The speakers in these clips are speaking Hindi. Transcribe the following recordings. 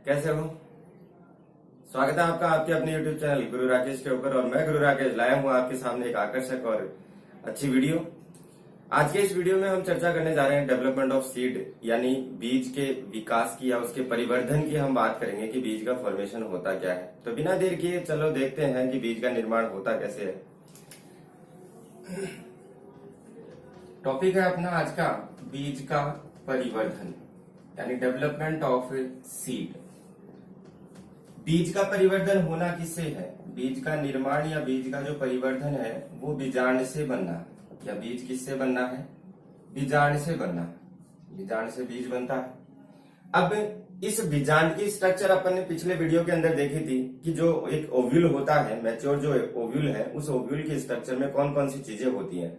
कैसे हो? स्वागत है आपका आपके अपने YouTube चैनल गुरु राकेश के ऊपर। और मैं गुरु राकेश लाया हूँ आपके सामने एक आकर्षक और अच्छी वीडियो। आज के इस वीडियो में हम चर्चा करने जा रहे हैं डेवलपमेंट ऑफ सीड, यानी बीज के विकास की या उसके परिवर्धन की हम बात करेंगे कि बीज का फॉर्मेशन होता क्या है। तो बिना देर किए चलो देखते हैं कि बीज का निर्माण होता कैसे है। टॉपिक है अपना आज का बीज का परिवर्धन, यानी डेवलपमेंट ऑफ सीड। बीज का परिवर्धन होना किससे है? बीज का निर्माण या बीज का जो परिवर्धन है वो बीजांड से बनना है। या बीज किससे बनना है? बीजांड से बनना है। बीजांड से बीज बनता है। अब इस बीजांड की स्ट्रक्चर अपन ने पिछले वीडियो के अंदर देखी थी कि जो एक ओव्यूल होता है, मैच्योर जो ओव्यूल है, उस ओव्यूल के स्ट्रक्चर में कौन कौन सी चीजें होती हैं।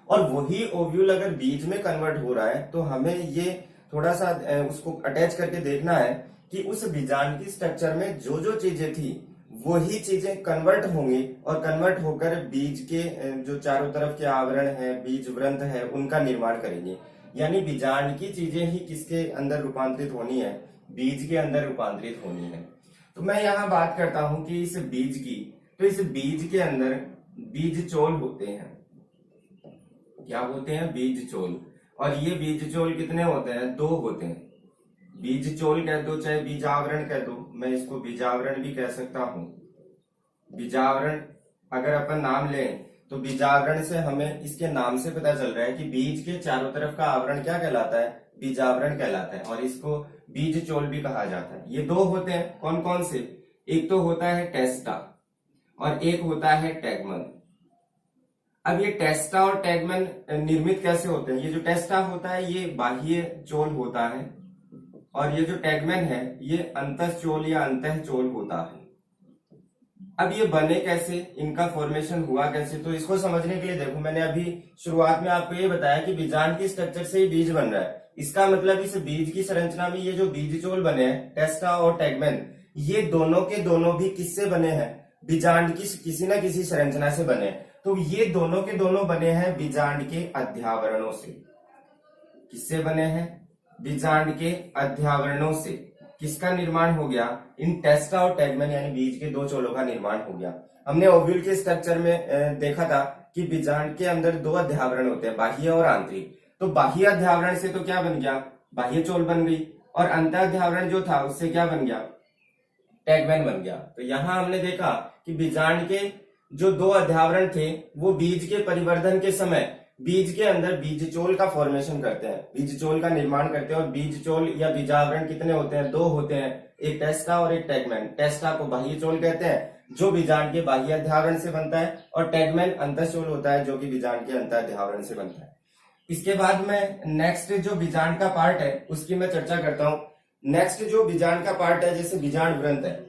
और वही ओव्यूल अगर बीज में कन्वर्ट हो रहा है तो हमें ये थोड़ा सा उसको अटैच करके देखना है कि उस बीजांड की स्ट्रक्चर में जो जो चीजें थी वही चीजें कन्वर्ट होंगी और कन्वर्ट होकर बीज के जो चारों तरफ के आवरण है, बीज वृंत है, उनका निर्माण करेंगे। यानी बीजांड की चीजें ही किसके अंदर रूपांतरित होनी है? बीज के अंदर रूपांतरित होनी है। तो मैं यहाँ बात करता हूं कि इस बीज की, तो इस बीज के अंदर बीज चोल होते हैं। क्या होते हैं? बीज चोल। और ये बीज चोल कितने होते हैं? 2 होते हैं। बीज चोल कह दो चाहे बीज आवरण कह दो, मैं इसको बीजावरण भी कह सकता हूं। बीजावरण अगर अपन नाम लें तो बीजावरण से हमें इसके नाम से पता चल रहा है कि बीज के चारों तरफ का आवरण क्या कहलाता है? बीजावरण कहलाता है। और इसको बीज चोल भी कहा जाता है। ये 2 होते हैं। कौन कौन से? एक तो होता है टेस्टा और एक होता है टैगमन। अब ये टेस्टा और टैगमन निर्मित कैसे होते हैं? ये जो टेस्टा होता है ये बाह्य चोल होता है और ये जो टैगमन है ये अंतःचोल या अंतः चोल होता है। अब ये बने कैसे, इनका फॉर्मेशन हुआ कैसे? तो इसको समझने के लिए देखो, मैंने अभी शुरुआत में आपको ये बताया कि बीजांड की स्ट्रक्चर से ही बीज बन रहा है। इसका मतलब इस बीज की संरचना में ये जो बीज चोल बने हैं, टेस्टा और टैगमन, ये दोनों के दोनों भी किससे बने हैं? बीजांड की किसी न किसी संरचना से बने हैं। तो ये दोनों के दोनों बने हैं बीजांड के अध्यावरणों से। किससे बने हैं? बीजांड के अध्यावरणों से। किसका निर्माण हो गया? इन टेस्टा और टैगमन यानी बीज के 2 चोलों का निर्माण हो गया। हमने ओव्यूल के स्ट्रक्चर में देखा था कि बीजांड के अंदर 2 अध्यावरण होते हैं, बाह्य और आंतरिक। तो बाह्य अध्यावरण से तो क्या बन गया? बाह्य चोल बन गई। और अंतर अध्यावरण जो था उससे क्या बन गया? टैगमन बन गया। तो यहां हमने देखा कि बीजांड के जो 2 अध्यावरण थे वो बीज के परिवर्धन के समय बीज के अंदर बीज चोल का फॉर्मेशन करते हैं, बीज चोल का निर्माण करते हैं। और बीज चोल या बीजावरण कितने होते हैं? 2 होते हैं, एक टेस्टा और एक टैगमन। टेस्टा को बाह्य चोल कहते हैं जो बीजांड के बाह्य अध्यावरण से बनता है, और टैगमन अंतःचोल होता है जो कि बीजांड के अंतर अध्यावरण से बनता है। इसके बाद में नेक्स्ट जो बीजांड का पार्ट है उसकी मैं चर्चा करता हूं। नेक्स्ट जो बीजांड का पार्ट है, जैसे बीजांड वृंत है।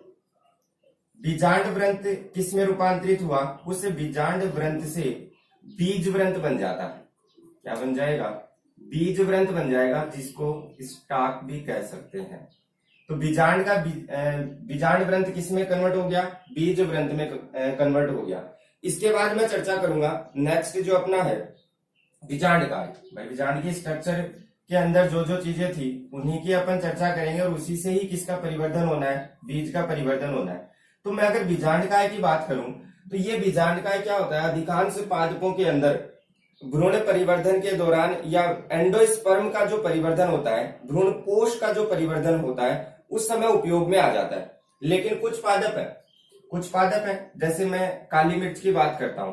बीजांड वृंत किस में रूपांतरित हुआ? उस बीजांड वृंत से बीज वृंत बन जाता है। क्या बन जाएगा? बीज वृंत बन जाएगा, जिसको स्टाक भी कह सकते हैं। तो बीजांड का बीजांड वृंत किस में कन्वर्ट हो गया? बीज वृंत में कन्वर्ट हो गया। इसके बाद मैं चर्चा करूंगा नेक्स्ट जो अपना है बीजांड का। भाई बीजांड की स्ट्रक्चर के अंदर जो जो चीजें थी उन्हीं की अपन चर्चा करेंगे और उसी से ही किसका परिवर्धन होना है? बीज का परिवर्धन होना है। तो मैं अगर बीजांडकाय की बात करूं तो ये बीजांडकाय क्या होता है? अधिकांश पादपों के अंदर भ्रूण परिवर्धन के दौरान या एंडोस्पर्म का जो परिवर्धन होता है, भ्रूण कोश का जो परिवर्धन होता है, उस समय उपयोग में आ जाता है। लेकिन कुछ पादप है, जैसे मैं काली मिर्च की बात करता हूं।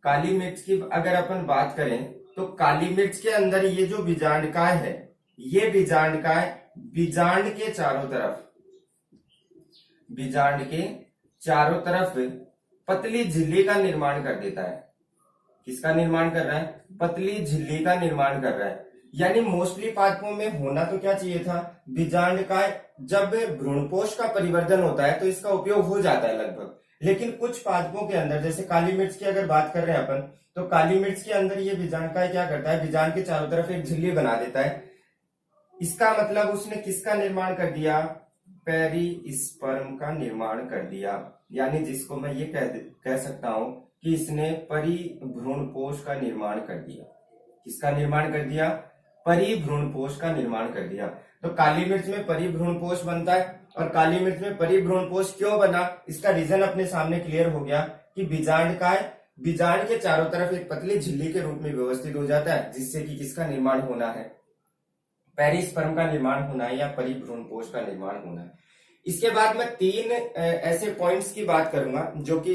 काली मिर्च की अगर अपन बात करें तो काली मिर्च के अंदर ये जो बीजांडकाय है, ये बीजांडकाय बीजांड के चारों तरफ पतली झिल्ली का निर्माण कर देता है। किसका निर्माण कर रहा है? पतली झिल्ली का निर्माण कर रहा है। यानी मोस्टली पादपों में होना तो क्या चाहिए था? बीजांडकाय जब भ्रूणपोष का परिवर्धन होता है तो इसका उपयोग हो जाता है लगभग। लेकिन कुछ पादपों के अंदर, जैसे काली मिर्च की अगर बात कर रहे हैं अपन, तो काली मिर्च के अंदर ये बीजांडकाय क्या करता है? बीजांड के चारों तरफ एक झिल्ली बना देता है। इसका मतलब उसने किसका निर्माण कर दिया? पेरिस्पर्म का निर्माण कर दिया। यानी जिसको मैं ये कह सकता हूं कि इसने परिभ्रूणपोष का निर्माण कर दिया। किसका निर्माण कर दिया? परिभ्रूणपोष का निर्माण कर दिया। तो काली मिर्च में परिभ्रूणपोष बनता है, और काली मिर्च में परिभ्रूणपोष क्यों बना, इसका रीजन अपने सामने क्लियर हो गया कि बीजांड का है, बीजांड के चारों तरफ एक पतली झिल्ली के रूप में व्यवस्थित हो जाता है, जिससे कि किसका निर्माण होना है, पेरिस्पर्म का निर्माण होना है या परिभ्रूणपोष का निर्माण होना है। इसके बाद मैं 3 ऐसे पॉइंट्स की बात करूंगा जो कि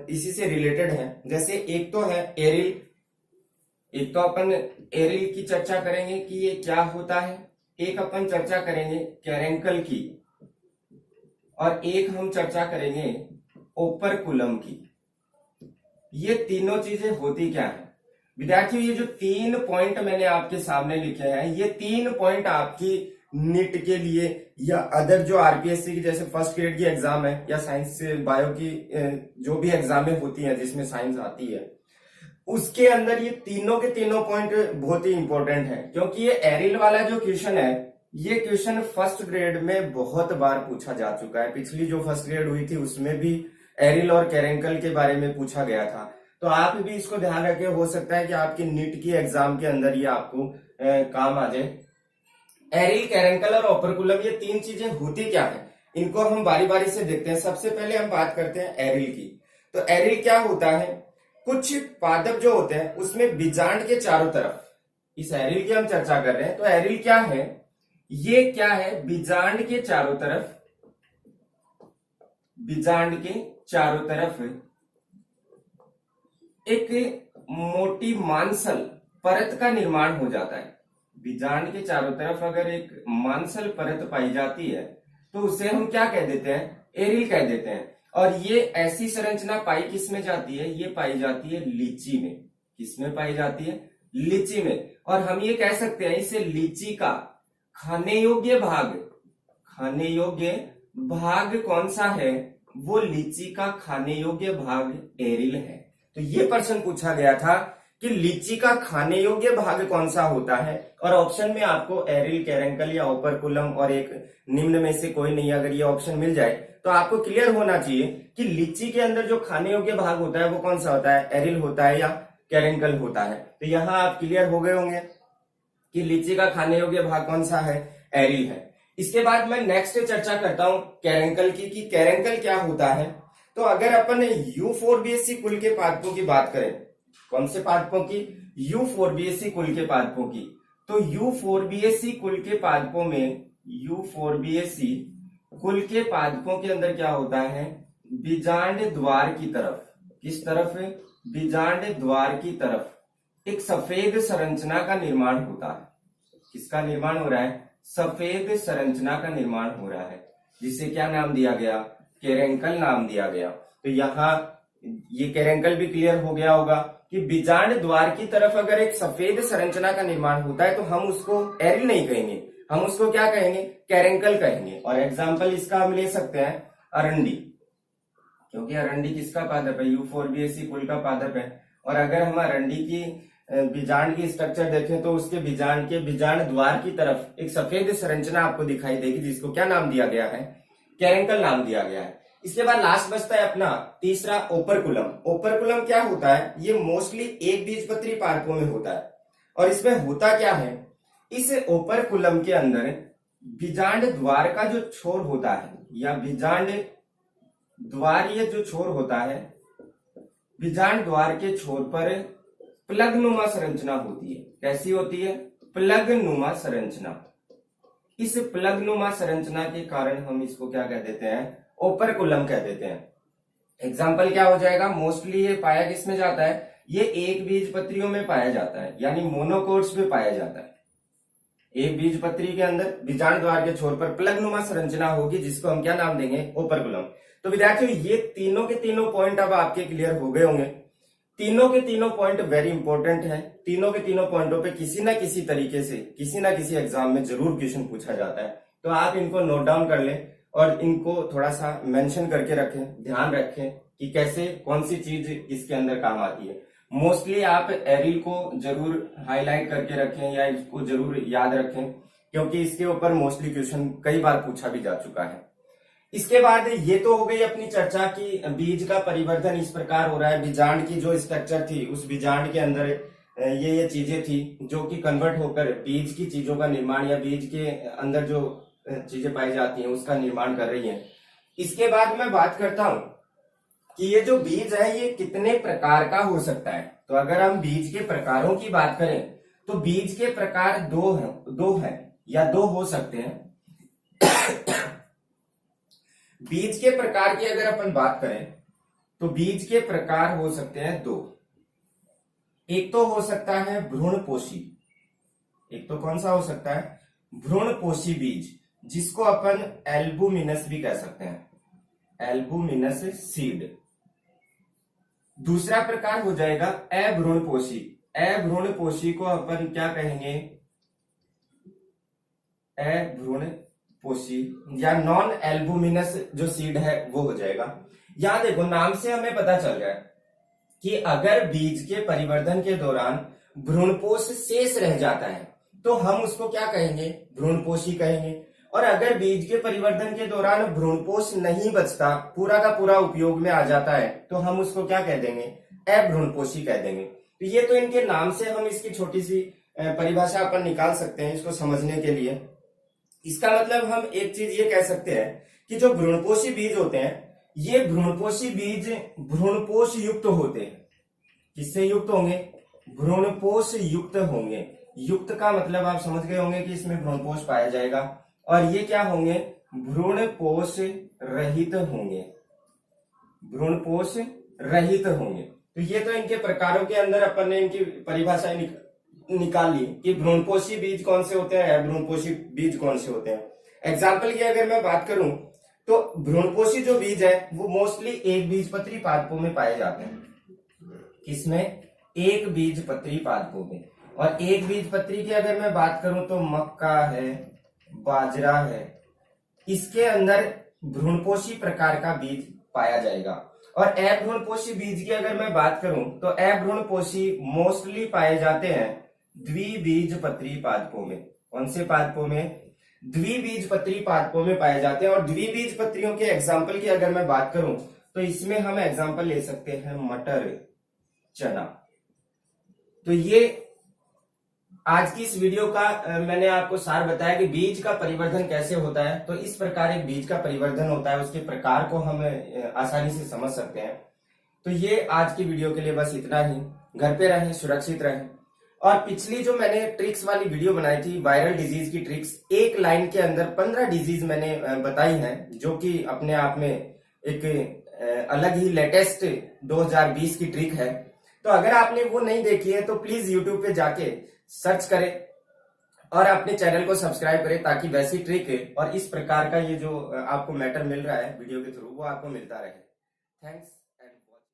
इसी से रिलेटेड है। जैसे एक तो है एरिल, एक तो अपन एरिल की चर्चा करेंगे कि ये क्या होता है, एक अपन चर्चा करेंगे कैरेंकल की, और एक हम चर्चा करेंगे ओपरकुलम की। ये तीनों चीजें होती क्या है विद्यार्थियों, ये जो 3 पॉइंट मैंने आपके सामने लिखे हैं, ये 3 पॉइंट आपकी नीट के लिए या अदर जो आरपीएससी की जैसे फर्स्ट ग्रेड की एग्जाम है या साइंस बायो की जो भी एग्जामें होती हैं जिसमें साइंस आती है, उसके अंदर ये तीनों के तीनों पॉइंट बहुत ही इंपॉर्टेंट है। क्योंकि ये एरिल वाला जो क्वेश्चन है, ये क्वेश्चन फर्स्ट ग्रेड में बहुत बार पूछा जा चुका है। पिछली जो फर्स्ट ग्रेड हुई थी उसमें भी एरिल और कैरेंकल के बारे में पूछा गया था। तो आप भी इसको ध्यान रखें, हो सकता है कि आपकी नीट की एग्जाम के अंदर ये आपको काम आ जाए। एरिल, कैरेंकल और ओपरकुलम, ये 3 चीजें होती क्या है, इनको हम बारी बारी से देखते हैं। सबसे पहले हम बात करते हैं एरिल की। तो एरिल क्या होता है, कुछ पादप जो होते हैं उसमें बीजांड के चारों तरफ, इस एरिल की हम चर्चा कर रहे हैं। तो एरिल क्या है, ये क्या है, बीजांड के चारों तरफ, बीजांड के चारों तरफ एक मोटी मांसल परत का निर्माण हो जाता है। बीजांड के चारों तरफ अगर एक मांसल परत पाई जाती है तो उसे हम क्या कह देते हैं, एरिल कह देते हैं। और ये ऐसी संरचना पाई किस में जाती है, ये पाई जाती है लीची में। किसमें पाई जाती है, लीची में। और हम ये कह सकते हैं इसे लीची का खाने योग्य भाग, खाने योग्य भाग कौन सा है, वो लीची का खाने योग्य भाग एरिल है। तो ये प्रश्न पूछा गया था कि लीची का खाने योग्य भाग कौन सा होता है, और ऑप्शन में आपको एरिल, कैरेंकल या ओपरकुलम और एक निम्न में से कोई नहीं, अगर ये ऑप्शन मिल जाए तो आपको क्लियर होना चाहिए कि लीची के अंदर जो खाने योग्य भाग होता है वो कौन सा होता है, एरिल होता है या कैरेंकल होता है। तो यहां आप क्लियर हो गए होंगे कि लीची का खाने योग्य भाग कौन सा है, एरिल है। इसके बाद मैं नेक्स्ट चर्चा करता हूं कैरेंकल की, कि कैरेंकल क्या होता है। तो अगर अपन यूफोरबिएसी कुल के पादपों की बात करें, कौन से पादपों की, यूफोरबिएसी कुल के पादपों की, तो यूफोरबिएसी कुल के पादपों में, यूफोरबिएसी कुल के पादपों के अंदर क्या होता है, बीजांड द्वार की तरफ, किस तरफ है, बीजांड द्वार की तरफ एक सफेद संरचना का निर्माण होता है। किसका निर्माण हो रहा है, सफेद संरचना का निर्माण हो रहा है, जिसे क्या नाम दिया गया, कैरेंकल नाम दिया गया। तो यहाँ ये कैरेंकल भी क्लियर हो गया होगा कि बीजांड द्वार की तरफ अगर एक सफेद संरचना का निर्माण होता है तो हम उसको एरिल नहीं कहेंगे, हम उसको क्या कहेंगे, कैरेंकल कहेंगे। और एग्जाम्पल इसका हम ले सकते हैं अरंडी, क्योंकि अरंडी किसका पादप है, यूफोरबिएसी कुल का पादप है। और अगर हम अरंडी की बीजांड की स्ट्रक्चर देखें तो उसके बीजांड के बीजांड द्वार की तरफ एक सफेद संरचना आपको दिखाई देगी, जिसको क्या नाम दिया गया है, कैरेंकल नाम दिया गया है। इसके बाद लास्ट बचता है अपना तीसरा ओपरकुलम। ओपरकुलम क्या होता है, ये मोस्टली एक बीजपत्री पादपों में होता है। और इसमें होता क्या है, इस ओपरकुलम के अंदर बीजांड द्वार का जो छोर होता है, या बीजांड द्वार ये जो छोर होता है, बीजांड द्वार के छोर पर प्लग नुमा संरचना होती है। कैसी होती है, प्लग नुमा संरचना। इस प्लग नुमा संरचना के कारण हम इसको क्या कह देते हैं, ओपरकुलम कह देते हैं। एग्जाम्पल क्या हो जाएगा, मोस्टली ये पाया किसमें जाता है, ये एक बीजपत्रियों में पाया जाता है, यानी मोनोकोट्स में पाया जाता है। एक बीजपत्री के अंदर बीजांड द्वार के छोर पर प्लग नुमा संरचना होगी, जिसको हम क्या नाम देंगे, ओपरकुलम। तो विद्यार्थियों ये तीनों के तीनों पॉइंट अब आपके क्लियर हो गए होंगे। तीनों के तीनों पॉइंट वेरी इंपॉर्टेंट है। तीनों के तीनों पॉइंटों पे किसी ना किसी तरीके से किसी ना किसी एग्जाम में जरूर क्वेश्चन पूछा जाता है। तो आप इनको नोट डाउन कर लें और इनको थोड़ा सा मेंशन करके रखें, ध्यान रखें कि कैसे कौन सी चीज इसके अंदर काम आती है। मोस्टली आप एरिल को जरूर हाईलाइट करके रखें या इसको जरूर याद रखें, क्योंकि इसके ऊपर मोस्टली क्वेश्चन कई बार पूछा भी जा चुका है। इसके बाद ये तो हो गई अपनी चर्चा की बीज का परिवर्धन इस प्रकार हो रहा है। बीजांड की जो स्ट्रक्चर थी, उस बीजांड के अंदर ये चीजें थी जो कि कन्वर्ट होकर बीज की चीजों का निर्माण या बीज के अंदर जो चीजें पाई जाती हैं उसका निर्माण कर रही हैं। इसके बाद मैं बात करता हूं कि ये जो बीज है ये कितने प्रकार का हो सकता है। तो अगर हम बीज के प्रकारों की बात करें तो बीज के प्रकार दो है या दो हो सकते हैं। बीज के प्रकार की अगर अपन बात करें तो बीज के प्रकार हो सकते हैं दो। एक तो हो सकता है भ्रूणपोषी, एक तो कौन सा हो सकता है, भ्रूणपोषी बीज, जिसको अपन एल्बुमिनस भी कह सकते हैं, एल्बुमिनस सीड। दूसरा प्रकार हो जाएगा अभ्रूणपोषी। अभ्रूणपोषी को अपन क्या कहेंगे, अभ्रूणपोषी या नॉन एल्बुमिनस जो सीड है वो हो जाएगा। यहां देखो नाम से हमें पता चल रहा है कि अगर बीज के परिवर्धन के दौरान भ्रूणपोष शेष रह जाता है तो हम उसको क्या कहेंगे, भ्रूणपोषी कहेंगे। और अगर बीज के परिवर्धन के दौरान भ्रूणपोष नहीं बचता, पूरा का पूरा उपयोग में आ जाता है, तो हम उसको क्या कह देंगे, अभ्रूणपोषी कह देंगे। तो ये तो इनके नाम से हम इसकी छोटी सी परिभाषा अपन निकाल सकते हैं इसको समझने के लिए। इसका मतलब हम एक चीज ये कह सकते हैं कि जो भ्रूणपोषी बीज होते हैं ये भ्रूणपोषी बीज भ्रूणपोष युक्त होते हैं। किससे युक्त होंगे, भ्रूणपोष युक्त होंगे। युक्त का मतलब आप समझ गए होंगे कि इसमें भ्रूणपोष पाया जाएगा। और ये क्या होंगे, भ्रूणपोष रहित होंगे, भ्रूणपोष रहित होंगे। तो ये तो इनके प्रकारों के अंदर अपन ने इनकी परिभाषा निकाल ली कि भ्रूणपोषी बीज कौन से होते हैं, अभ्रूणपोषी बीज कौन से होते हैं। एग्जाम्पल की अगर मैं बात करूं तो भ्रूणपोषी जो बीज है वो मोस्टली एक बीजपत्री पादपों में पाए जाते हैं। किसमें, एक बीजपत्री पादपों में। और एक बीजपत्री की अगर मैं बात करूं तो मक्का है, बाजरा है, इसके अंदर भ्रूणपोषी प्रकार का बीज पाया जाएगा। और अभ्रूणपोषी बीज की अगर मैं बात करूं तो अभ्रूणपोषी मोस्टली पाए जाते हैं द्विबीजपत्री पादपों में। कौन से पादपों में, द्विबीजपत्री पादपों में पाए जाते हैं। और द्विबीजपत्रियों के एग्जाम्पल की अगर मैं बात करूं तो इसमें हम एग्जाम्पल ले सकते हैं मटर, चना। तो ये आज की इस वीडियो का मैंने आपको सार बताया कि बीज का परिवर्धन कैसे होता है। तो इस प्रकार एक बीज का परिवर्धन होता है, उसके प्रकार को हम आसानी से समझ सकते हैं। तो ये आज की वीडियो के लिए बस इतना ही। घर पे रहें, सुरक्षित रहें। और पिछली जो मैंने ट्रिक्स वाली वीडियो बनाई थी, वायरल डिजीज की ट्रिक्स, एक लाइन के अंदर 15 डिजीज मैंने बताई हैं, जो कि अपने आप में एक अलग ही लेटेस्ट 2020 की ट्रिक है। तो अगर आपने वो नहीं देखी है तो प्लीज यूट्यूब पे जाके सर्च करें और अपने चैनल को सब्सक्राइब करें, ताकि वैसी ट्रिक और इस प्रकार का ये जो आपको मैटर मिल रहा है वीडियो के थ्रू वो आपको मिलता रहे। थैंक्स।